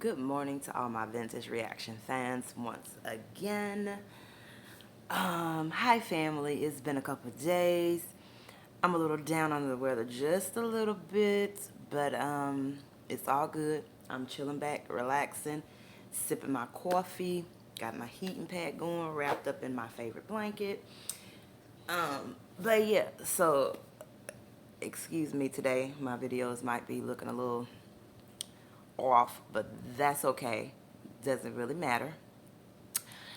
Good morning to all my vintage reaction fans once again. Hi family, it's been a couple of days. I'm a little down under the weather just a little bit, but it's all good. I'm chilling back, relaxing, sipping my coffee, got my heating pad going, wrapped up in my favorite blanket. But yeah, so excuse me today. My videos might be looking a little off, but that's okay. Doesn't really matter.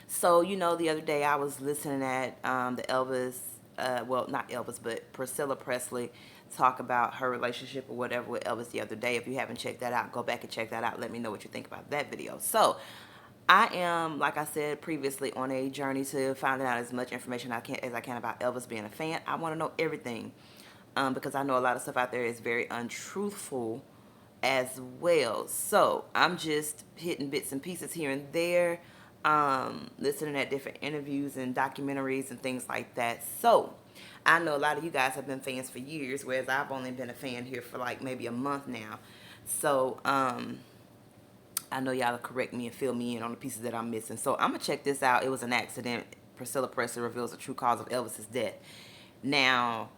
So, the other day I was listening at the Elvis, well, not Elvis, but Priscilla Presley talk about her relationship or whatever with Elvis the other day. If you haven't checked that out, go back and check that out. Let me know what you think about that video. So, I am, like I said previously, on a journey to finding out as much information as I can about Elvis being a fan. I want to know everything because I know a lot of stuff out there is very untruthful as well. So I'm just hitting bits and pieces here and there, listening at different interviews and documentaries and things like that. So I know a lot of you guys have been fans for years, whereas I've only been a fan here for like maybe a month now. So I know y'all will correct me and fill me in on the pieces that I'm missing. So I'm gonna check this out. It was an accident. Priscilla Presley reveals the true cause of Elvis's death. Now,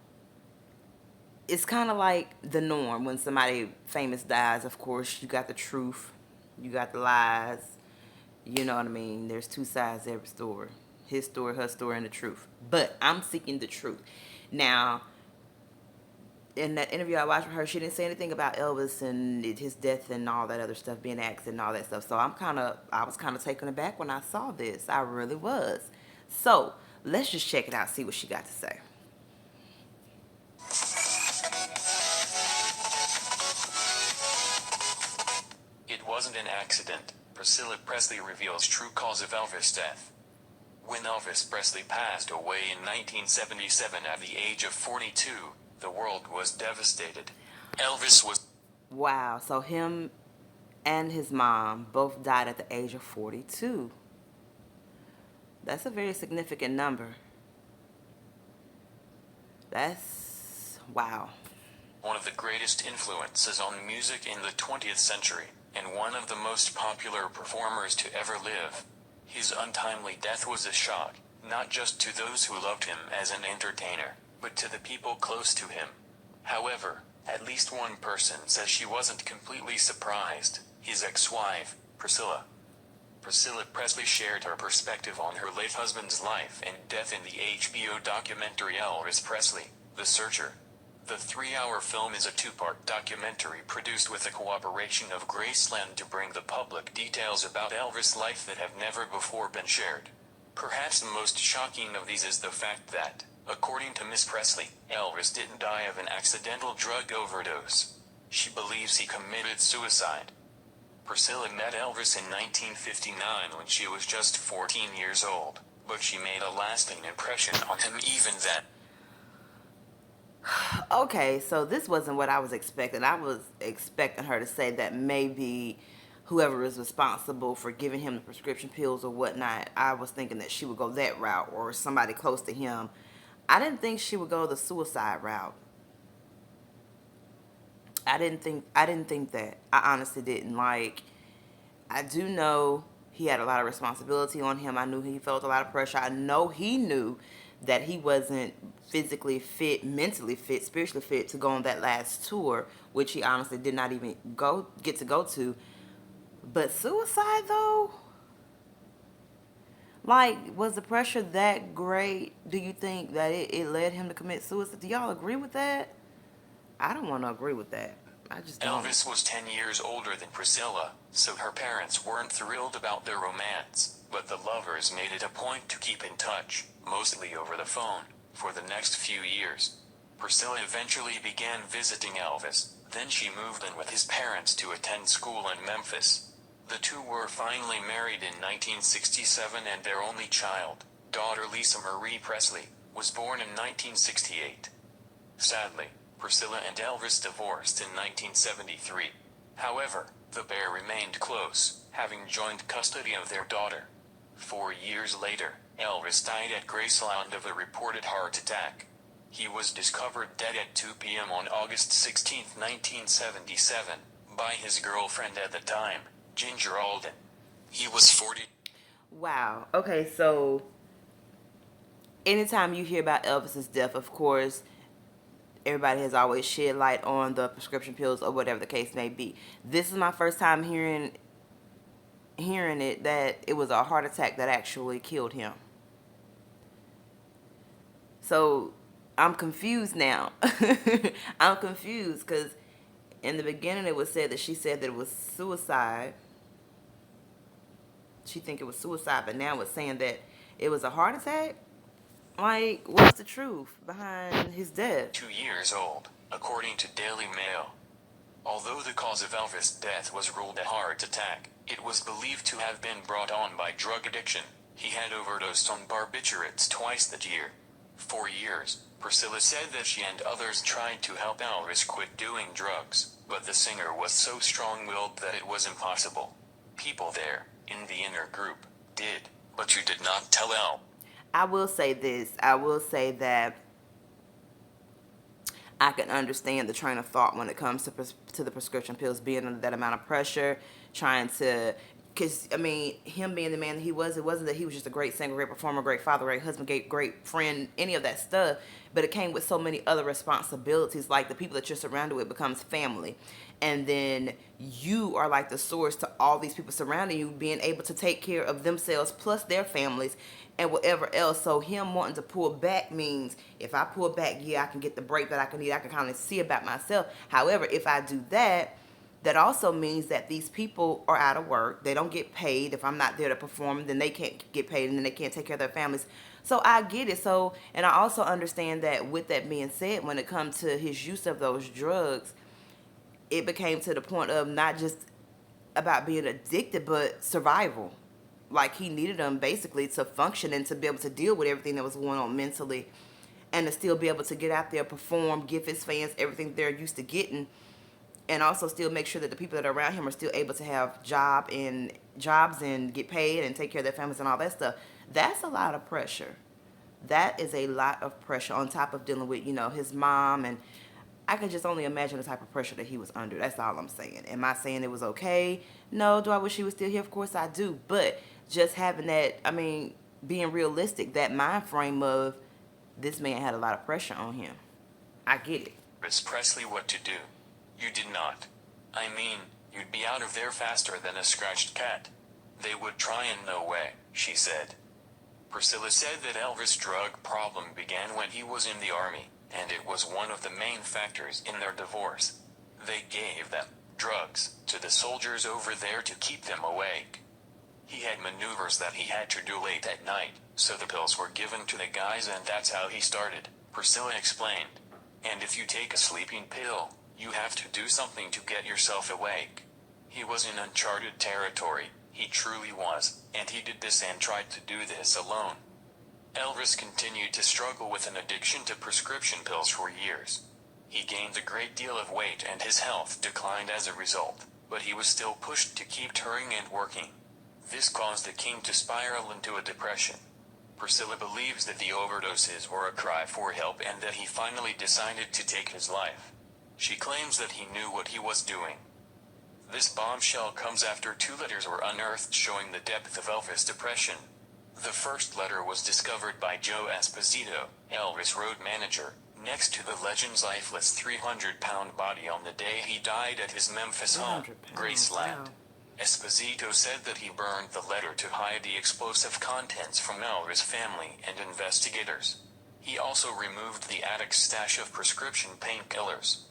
it's kind of like the norm when somebody famous dies. Of course, you got the truth, you got the lies. You know what I mean? There's two sides to every story: his story, her story, and the truth. But I'm seeking the truth. Now, in that interview I watched with her, she didn't say anything about Elvis and his death and all that other stuff, being an accident and all that stuff. So I was kind of taken aback when I saw this. I really was. So let's just check it out, see what she got to say. It wasn't an accident. Priscilla Presley reveals true cause of Elvis' death. When Elvis Presley passed away in 1977 at the age of 42, the world was devastated. Elvis was... Wow. So him and his mom both died at the age of 42. That's a very significant number. That's wow. one of the greatest influences on music in the 20th century, and one of the most popular performers to ever live. His untimely death was a shock, not just to those who loved him as an entertainer, but to the people close to him. However, at least one person says she wasn't completely surprised: his ex-wife, Priscilla. Priscilla Presley shared her perspective on her late husband's life and death in the HBO documentary Elvis Presley, The Searcher. The 3-hour film is a 2-part documentary produced with the cooperation of Graceland to bring the public details about Elvis' life that have never before been shared. Perhaps the most shocking of these is the fact that, according to Miss Presley, Elvis didn't die of an accidental drug overdose. She believes he committed suicide. Priscilla met Elvis in 1959 when she was just 14 years old, but she made a lasting impression on him even then. Okay, so this wasn't what I was expecting. I was expecting her to say that maybe whoever is responsible for giving him the prescription pills or whatnot, I was thinking that she would go that route, or somebody close to him. I didn't think she would go the suicide route. I didn't think that. I honestly didn't. Like, I do know he had a lot of responsibility on him. I knew he felt a lot of pressure. I know he knew that he wasn't physically fit, mentally fit, spiritually fit to go on that last tour, which he honestly did not even get to go to. But suicide though? Like, was the pressure that great? Do you think that it led him to commit suicide? Do y'all agree with that? I don't want to agree with that. I just don't. Elvis was 10 years older than Priscilla, so her parents weren't thrilled about their romance, but the lovers made it a point to keep in touch, mostly over the phone, for the next few years. Priscilla eventually began visiting Elvis, then she moved in with his parents to attend school in Memphis. The two were finally married in 1967, and their only child, daughter Lisa Marie Presley, was born in 1968. Sadly, Priscilla and Elvis divorced in 1973. However, the pair remained close, having joint custody of their daughter. 4 years later, Elvis died at Graceland of a reported heart attack. He was discovered dead at 2 p.m. on August 16, 1977, by his girlfriend at the time, Ginger Alden. He was 40. Wow. Okay, so anytime you hear about Elvis's death, of course, everybody has always shed light on the prescription pills or whatever the case may be. This is my first time hearing it that it was a heart attack that actually killed him. So I'm confused now. I'm confused because in the beginning it was said that she said that it was suicide. She think it was suicide, but now it's saying that it was a heart attack. Like, what's the truth behind his death? 2 years old, according to Daily Mail. Although the cause of Elvis' death was ruled a heart attack, it was believed to have been brought on by drug addiction. He had overdosed on barbiturates twice that year. For years, Priscilla said that she and others tried to help Elvis quit doing drugs, but the singer was so strong-willed that it was impossible. People there, in the inner group, did, but you did not tell El. I will say this. I will say that I can understand the train of thought when it comes to the prescription pills, being under that amount of pressure, trying to, because, I mean, him being the man that he was, it wasn't that he was just a great singer, great performer, great father, great husband, great friend, any of that stuff, but it came with so many other responsibilities, like the people that you're surrounded with becomes family. And then you are like the source to all these people surrounding you, being able to take care of themselves plus their families and whatever else. So him wanting to pull back means if I pull back, yeah, I can get the break that I can need. I can kind of see about myself. However, if I do that, that also means that these people are out of work. They don't get paid. If I'm not there to perform, then they can't get paid and then they can't take care of their families. So I get it. So, and I also understand that with that being said, when it comes to his use of those drugs, it became to the point of not just about being addicted, but survival. Like he needed them basically to function and to be able to deal with everything that was going on mentally and to still be able to get out there, perform, give his fans everything they're used to getting, and also still make sure that the people that are around him are still able to have jobs and get paid and take care of their families and all that stuff. That's a lot of pressure. That is a lot of pressure on top of dealing with, his mom, and I can just only imagine the type of pressure that he was under. That's all I'm saying. Am I saying it was okay? No. Do I wish he was still here? Of course I do. But just having that, I mean, being realistic, that mind frame of this man had a lot of pressure on him. I get it. Elvis Presley what to do. You did not. I mean, you'd be out of there faster than a scratched cat. They would try in no way, she said. Priscilla said that Elvis' drug problem began when he was in the army, and it was one of the main factors in their divorce. They gave them drugs to the soldiers over there to keep them awake. He had maneuvers that he had to do late at night, so the pills were given to the guys and that's how he started, Priscilla explained. And if you take a sleeping pill, you have to do something to get yourself awake. He was in uncharted territory, he truly was, and he did this and tried to do this alone. Elvis continued to struggle with an addiction to prescription pills for years. He gained a great deal of weight and his health declined as a result, but he was still pushed to keep touring and working. This caused the king to spiral into a depression. Priscilla believes that the overdoses were a cry for help and that he finally decided to take his life. She claims that he knew what he was doing. This bombshell comes after 2 letters were unearthed showing the depth of Elvis' depression. The first letter was discovered by Joe Esposito, Elvis' road manager, next to the legend's lifeless 300-pound body on the day he died at his Memphis home, Graceland. Wow. Esposito said that he burned the letter to hide the explosive contents from Elvis' family and investigators. He also removed the attic stash of prescription painkillers.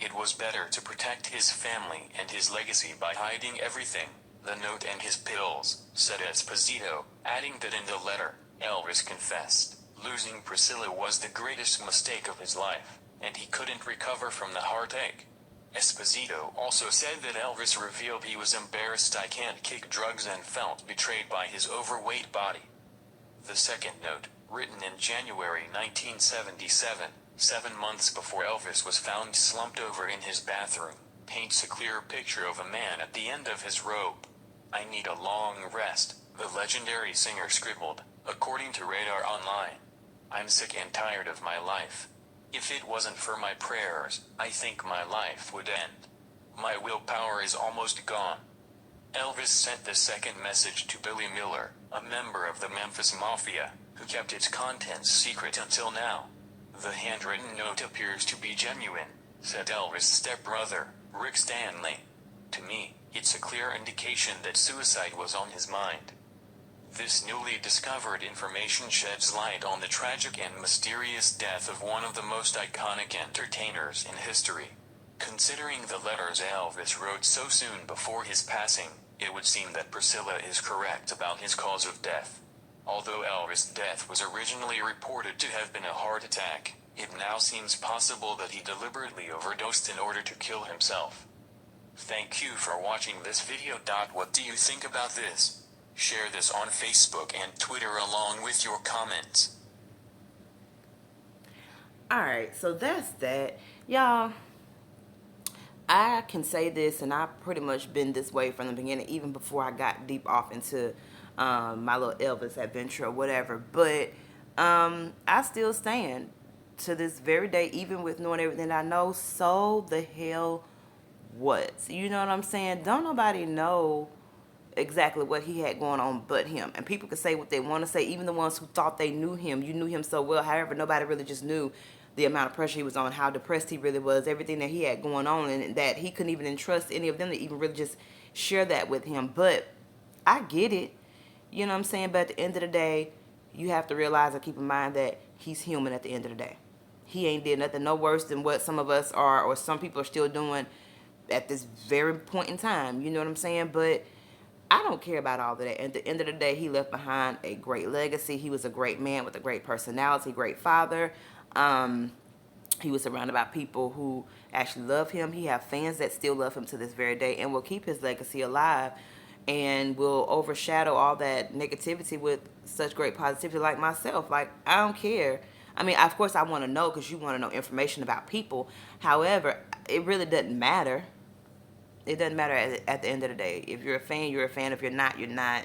It was better to protect his family and his legacy by hiding everything, the note and his pills, said Esposito, adding that in the letter, Elvis confessed, losing Priscilla was the greatest mistake of his life, and he couldn't recover from the heartache. Esposito also said that Elvis revealed he was embarrassed I can't kick drugs and felt betrayed by his overweight body. The second note, written in January 1977, 7 months before Elvis was found slumped over in his bathroom, paints a clear picture of a man at the end of his rope. I need a long rest, the legendary singer scribbled, according to Radar Online. I'm sick and tired of my life. If it wasn't for my prayers, I think my life would end. My willpower is almost gone. Elvis sent the second message to Billy Miller, a member of the Memphis Mafia, who kept its contents secret until now. The handwritten note appears to be genuine, said Elvis' stepbrother, Rick Stanley. To me, it's a clear indication that suicide was on his mind. This newly discovered information sheds light on the tragic and mysterious death of one of the most iconic entertainers in history. Considering the letters Elvis wrote so soon before his passing, it would seem that Priscilla is correct about his cause of death. Although Elvis' death was originally reported to have been a heart attack, it now seems possible that he deliberately overdosed in order to kill himself. Thank you for watching this video. What do you think about this? Share this on Facebook and Twitter along with your comments. Alright, so that's that. Y'all, I can say this, and I've pretty much been this way from the beginning, even before I got deep off into my little Elvis adventure or whatever. But I still stand to this very day, even with knowing everything I know. So the hell what? You know what I'm saying? Don't nobody know exactly what he had going on but him. And people can say what they want to say, even the ones who thought they knew him. You knew him so well. However, nobody really just knew the amount of pressure he was on, how depressed he really was, everything that he had going on, and that he couldn't even entrust any of them to even really just share that with him. But I get it. You know what I'm saying? But at the end of the day, you have to realize and keep in mind that he's human at the end of the day. He ain't did nothing no worse than what some of us are, or some people are still doing at this very point in time. You know what I'm saying? But I don't care about all of that. At the end of the day, he left behind a great legacy. He was a great man with a great personality, great father. He was surrounded by people who actually love him. He have fans that still love him to this very day and will keep his legacy alive and will overshadow all that negativity with such great positivity, like myself. Like, I don't care. I mean, of course I want to know, because you want to know information about people. However, it really doesn't matter. It doesn't matter at the end of the day. If you're a fan, you're a fan. If you're not, you're not.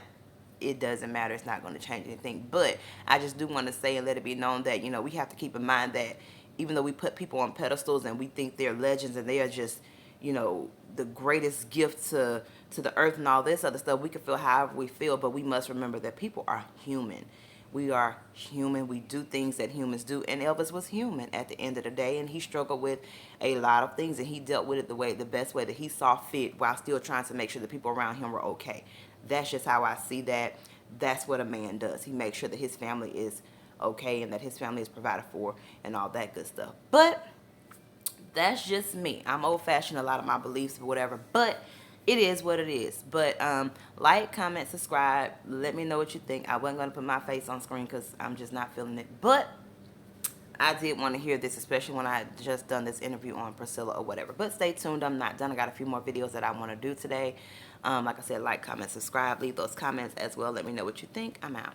It doesn't matter. It's not going to change anything. But I just do want to say and let it be known that, you know, we have to keep in mind that even though we put people on pedestals and we think they're legends and they are just, you know, the greatest gift to the earth and all this other stuff, we can feel however we feel, but we must remember that people are human. We are human. We do things that humans do, and Elvis was human at the end of the day, and he struggled with a lot of things, and he dealt with it the best way that he saw fit, while still trying to make sure the people around him were okay. That's just how I see that. That's what a man does. He makes sure that his family is okay and that his family is provided for and all that good stuff. But that's just me. I'm old-fashioned, a lot of my beliefs or whatever, but it is what it is. But like, comment, subscribe. Let me know what you think. I wasn't going to put my face on screen because I'm just not feeling it. But I did want to hear this, especially when I had just done this interview on Priscilla or whatever. But stay tuned. I'm not done. I got a few more videos that I want to do today. Like I said, like, comment, subscribe. Leave those comments as well. Let me know what you think. I'm out.